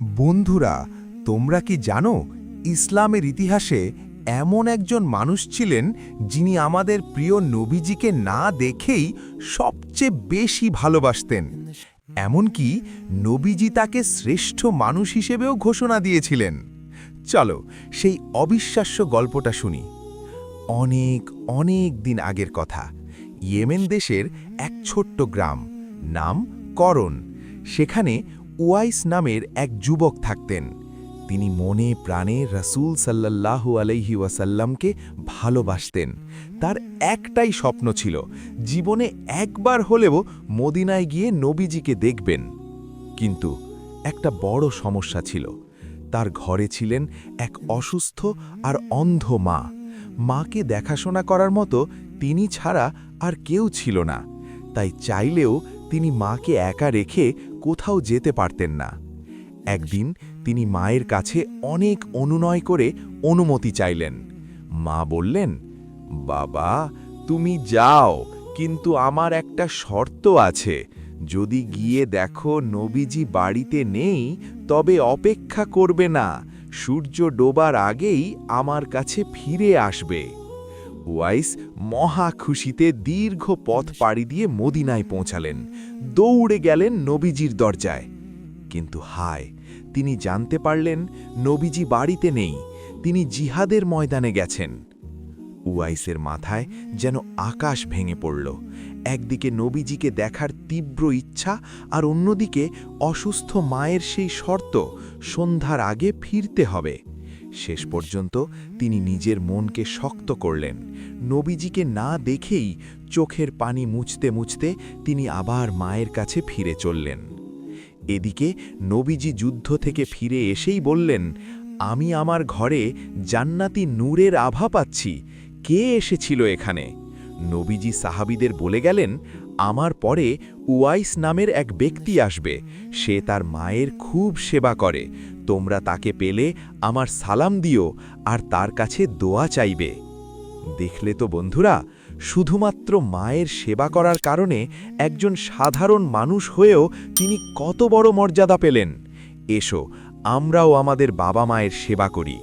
বন্ধুরা, তোমরা কি জানো ইসলামের ইতিহাসে এমন একজন মানুষ ছিলেন যিনি আমাদের প্রিয় নবীজিকে না দেখেই সবচেয়ে বেশি ভালোবাসতেন। এমনকি নবীজি তাকে শ্রেষ্ঠ মানুষ হিসেবেও ঘোষণা দিয়েছিলেন। চলো সেই অবিশ্বাস্য গল্পটা শুনি। অনেক অনেক দিন আগের কথা। ইয়েমেন দেশের এক ছোট্ট গ্রাম, নাম করন। সেখানে উয়াইস নামের এক যুবক থাকতেন। তিনি মনে প্রাণে রাসূল সাল্লাল্লাহু আলাইহি ওয়াসাল্লামকে ভালোবাসতেন। তার একটাই স্বপ্ন ছিল, জীবনে একবার হলেও মদিনায় গিয়ে নবীজিকে দেখবেন। কিন্তু একটা বড় সমস্যা ছিল। তার ঘরে ছিলেন এক অসুস্থ আর অন্ধ মা। মাকে দেখাশোনা করার মতো তিনি ছাড়া আর কেউ ছিল না। তাই চাইলেও তিনি মাকে একা রেখে কোথাও যেতে পারতেন না। একদিন তিনি মায়ের কাছে অনেক অনুনয় করে অনুমতি চাইলেন। মা বললেন, বাবা তুমি যাও, কিন্তু আমার একটা শর্ত আছে। যদি গিয়ে দেখো নবীজি বাড়িতে নেই, তবে অপেক্ষা করবে না, সূর্য ডোবার আগেই আমার কাছে ফিরে আসবে। ওয়াইস মহা খুশিতে দীর্ঘ পথ পাড়ি দিয়ে মদিনায় পৌঁছালেন। দৌড়ে গেলেন নবীজির দরজায়। কিন্তু হায়, তিনি জানতে পারলেন নবীজি বাড়িতে নেই, তিনি জিহাদের ময়দানে গেছেন। উয়াইসের মাথায় যেন আকাশ ভেঙে পড়ল। একদিকে নবীজিকে দেখার তীব্র ইচ্ছা, আর অন্যদিকে অসুস্থ মায়ের সেই শর্ত, সন্ধ্যার আগে ফিরতে হবে। শেষ পর্যন্ত তিনি নিজের মনকে শক্ত করলেন। নবীজিকে না দেখেই চোখের পানি মুছতে মুছতে তিনি আবার মায়ের কাছে ফিরে চললেন। এদিকে নবীজি যুদ্ধ থেকে ফিরে এসেই বললেন, আমি আমার ঘরে জান্নাতি নূরের আভা পাচ্ছি, কে এসেছিল এখানে? নবীজি সাহাবীদের বলে গেলেন, আমার পরে উয়াইস নামের এক ব্যক্তি আসবে, সে তার মায়ের খুব সেবা করে, তোমরা তাকে পেলে আমার সালাম দিও আর তার কাছে দোয়া চাইবে। দেখলে তো বন্ধুরা, শুধুমাত্র মায়ের সেবা করার কারণে একজন সাধারণ মানুষ হয়েও তিনি কত বড় মর্যাদা পেলেন। এসো আমরাও আমাদের বাবা মায়ের সেবা করি।